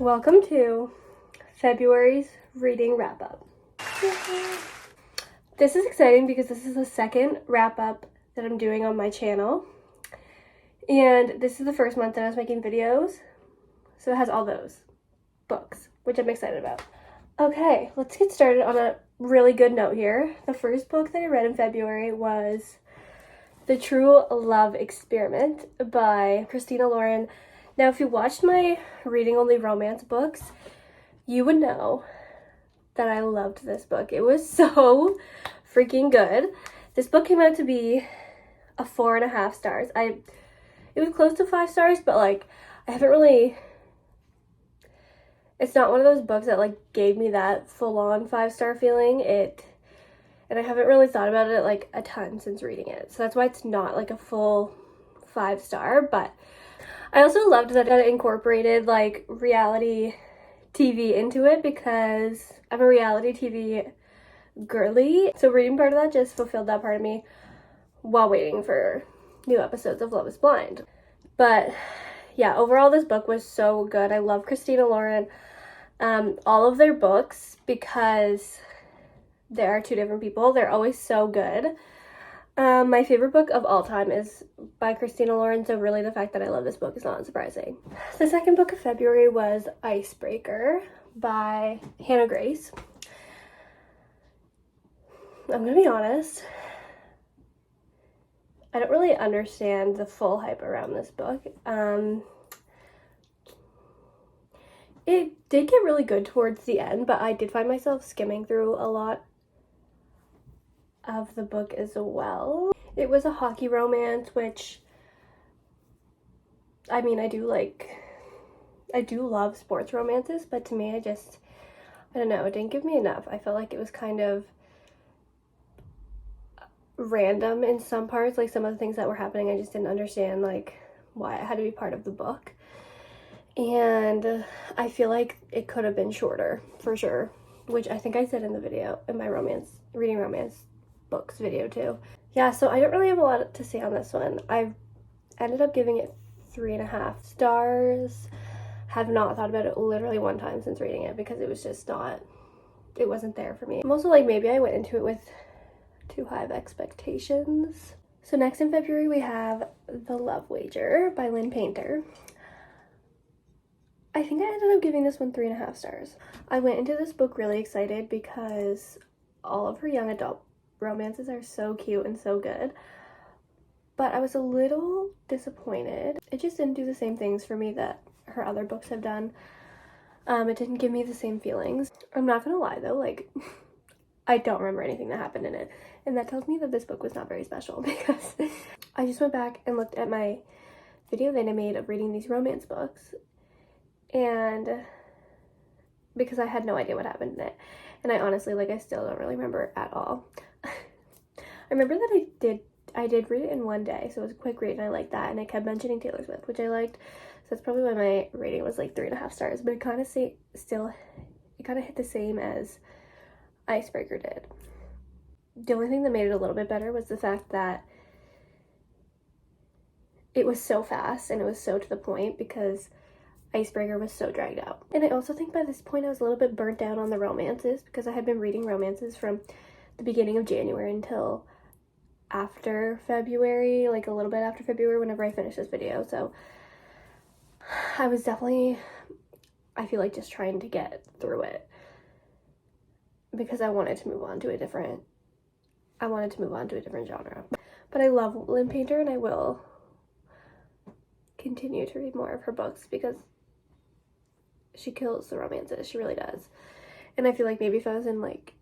Welcome to February's reading wrap-up. This is exciting because this is the second wrap-up that I'm doing on my channel. And this is the first month that I was making videos. So it has all those books, which I'm excited about. Okay, let's get started on a really good note here. The first book that I read in February was The True Love Experiment by Christina Lauren. Now, if you watched my reading only romance books, you would know that I loved this book. It was so freaking good. This book came out to be a 4.5 stars. It was close to 5 stars, but like I haven't really, it's not one of those books that like gave me that full-on 5-star feeling. And I haven't really thought about it like a ton since reading it. So that's why it's not like a full 5-star, but I also loved that it incorporated like reality TV into it because I'm a reality TV girly. So reading part of that just fulfilled that part of me while waiting for new episodes of Love is Blind. But yeah, overall this book was so good. I love Christina Lauren. All of their books, because there are two different people, they're always so good. My favorite book of all time is by Christina Lauren, so really the fact that I love this book is not surprising. The second book of February was Icebreaker by Hannah Grace. I'm gonna be honest, I don't really understand the full hype around this book. It did get really good towards the end, but I did find myself skimming through a lot of the book as well. It was a hockey romance, which, I mean, I do love sports romances, but to me, I don't know, it didn't give me enough. I felt like it was kind of random in some parts, like some of the things that were happening, I just didn't understand like why it had to be part of the book. And I feel like it could have been shorter, for sure, which I think I said in the video, in my reading romance books video too. Yeah, so I don't really have a lot to say on this one. I ended up giving it 3.5 stars. Have not thought about it literally one time since reading it because it was just it wasn't there for me. I'm also like, maybe I went into it with too high of expectations. So next in February we have The Love Wager by Lynn Painter. I think I ended up giving this one 3.5 stars. I went into this book really excited because all of her young adult romances are so cute and so good, but I was a little disappointed. It just didn't do the same things for me that her other books have done. It didn't give me the same feelings. I'm not gonna lie though, like I don't remember anything that happened in it, and that tells me that this book was not very special because I just went back and looked at my video that I made of reading these romance books, and because I had no idea what happened in it, and I honestly, like, I still don't really remember at all. I remember that I did read it in one day, so it was a quick read and I liked that, and I kept mentioning Taylor Swift, which I liked, so that's probably why my rating was like 3.5 stars, but it kind of hit the same as Icebreaker did. The only thing that made it a little bit better was the fact that it was so fast and it was so to the point, because Icebreaker was so dragged out. And I also think by this point I was a little bit burnt out on the romances because I had been reading romances from the beginning of January until after February, like a little bit after February whenever I finished this video. So I was definitely, I feel like, just trying to get through it because I wanted to move on to a different genre. But I love Lynn Painter and I will continue to read more of her books because she kills the romances. She really does. And I feel like maybe if I was in like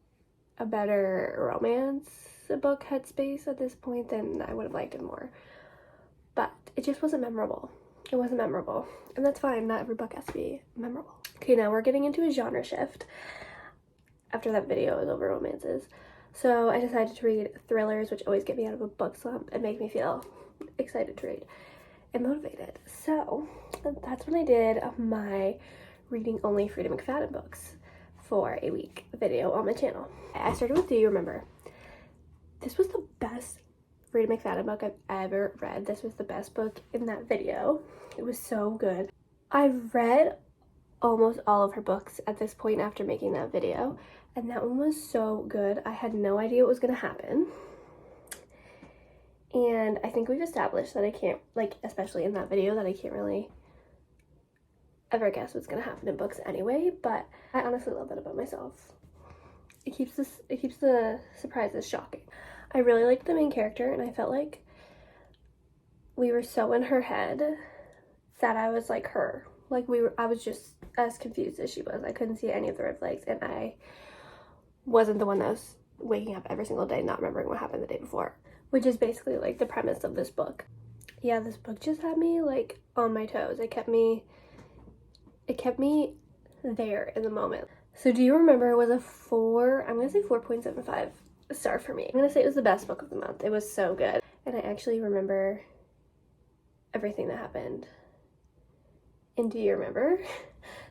a better romance book headspace at this point, then I would have liked it more. But it just wasn't memorable. It wasn't memorable. And that's fine. Not every book has to be memorable. Okay, now we're getting into a genre shift after that video is over romances. So I decided to read thrillers, which always get me out of a book slump and make me feel excited to read and motivated. So that's when I did my reading only Frida McFadden books for a week video on my channel. I started with Do You Remember? This was the best Frida McFadden book I've ever read. This was the best book in that video. It was so good. I've read almost all of her books at this point after making that video, and that one was so good. I had no idea what was going to happen, and I think we've established that I can't, like, especially in that video, that I can't really ever guess what's going to happen in books anyway, but I honestly love that about myself. It keeps the surprises shocking. I really liked the main character, and I felt like we were so in her head that I was like her. Like, I was just as confused as she was. I couldn't see any of the red flags, and I wasn't the one that was waking up every single day not remembering what happened the day before, which is basically like the premise of this book. Yeah, this book just had me like on my toes. It kept me there in the moment. So do you remember, it was a I'm gonna say 4.75 star for me. I'm gonna say it was the best book of the month. It was so good, and I actually remember everything that happened. And do you remember?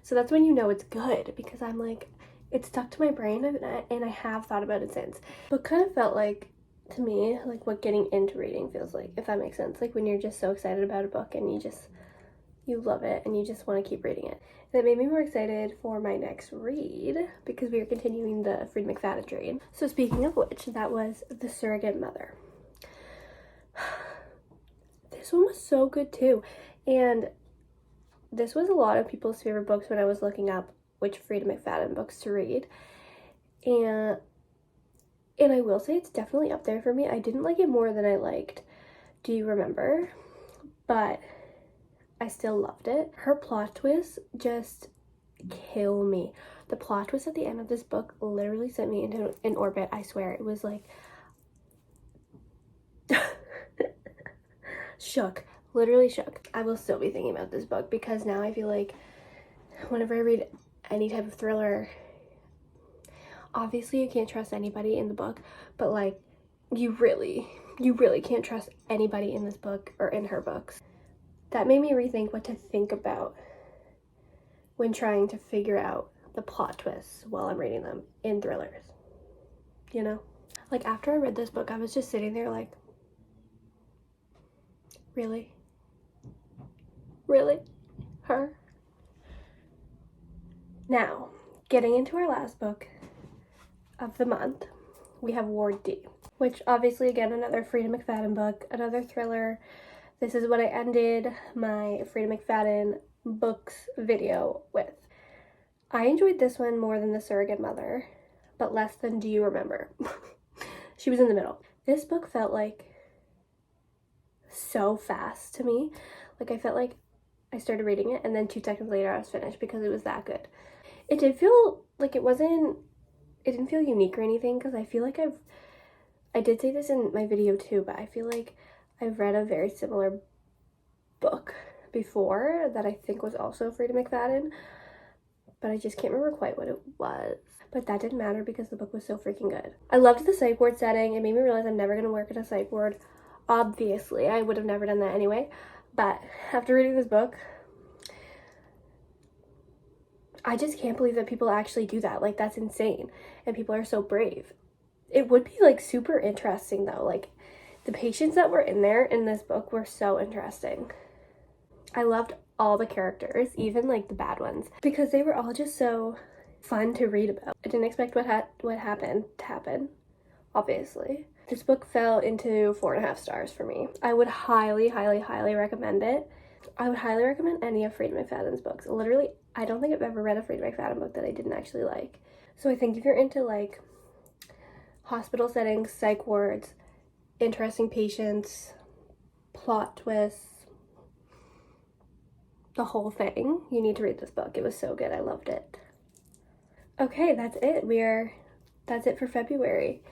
So that's when you know it's good, because I'm like, it stuck to my brain, and I have thought about it since. But kind of felt like, to me, like what getting into reading feels like, if that makes sense. Like when you're just so excited about a book and you love it and you just want to keep reading it. And it made me more excited for my next read, because we are continuing the Freida McFadden train. So speaking of which, that was The Surrogate Mother. This one was so good too, and this was a lot of people's favorite books when I was looking up which Freida McFadden books to read, and I will say it's definitely up there for me. I didn't like it more than I liked Do You Remember, but I still loved it. Her plot twists just kill me. The plot twist at the end of this book literally sent me into an orbit. I swear, it was like shook, literally shook. I will still be thinking about this book, because now I feel like whenever I read any type of thriller, obviously you can't trust anybody in the book, but like you really can't trust anybody in this book or in her books. That made me rethink what to think about when trying to figure out the plot twists while I'm reading them in thrillers, you know? Like after I read this book, I was just sitting there like, really? Really? Her? Now, getting into our last book of the month, we have Ward D, which obviously, again, another Freida McFadden book, another thriller. This is what I ended my Freida McFadden books video with. I enjoyed this one more than The Surrogate Mother, but less than Do You Remember? She was in the middle. This book felt like so fast to me. Like I felt like I started reading it and then 2 seconds later I was finished, because it was that good. It did feel like it didn't feel unique or anything, because I feel like I did say this in my video too, but I feel like I've read a very similar book before that I think was also Freida McFadden, but I just can't remember quite what it was. But that didn't matter, because the book was so freaking good. I loved the psych ward setting. It made me realize I'm never going to work at a psych ward. Obviously, I would have never done that anyway, but after reading this book, I just can't believe that people actually do that. Like, that's insane, and people are so brave. It would be like super interesting though. Like the patients that were in there in this book were so interesting. I loved all the characters, even like the bad ones, because they were all just so fun to read about. I didn't expect what happened to happen, obviously. This book fell into 4.5 stars for me. I would highly recommend it. I would highly recommend any of Freida McFadden's books. Literally, I don't think I've ever read a Freida McFadden book that I didn't actually like. So I think if you're into like hospital settings, psych wards, interesting patients, plot twists, the whole thing, you need to read this book. It was so good. I loved it. Okay, that's it. That's it for February.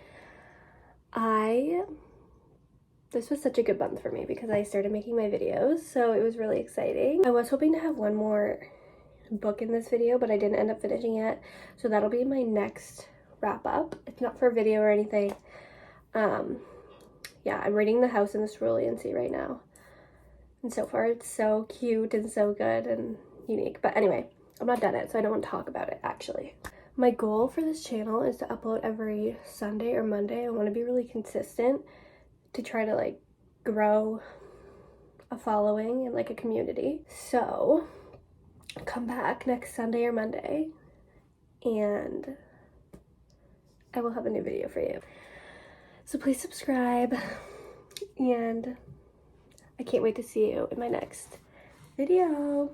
This was such a good month for me because I started making my videos, so it was really exciting. I was hoping to have one more book in this video, but I didn't end up finishing it, so that'll be my next wrap up. It's not for a video or anything. Yeah, I'm reading The House in the Cerulean Sea right now, and so far it's so cute and so good and unique. But anyway, I'm not done it, so I don't want to talk about it actually. My goal for this channel is to upload every Sunday or Monday. I want to be really consistent to try to like grow a following and like a community. So come back next Sunday or Monday, and I will have a new video for you. So please subscribe, and I can't wait to see you in my next video.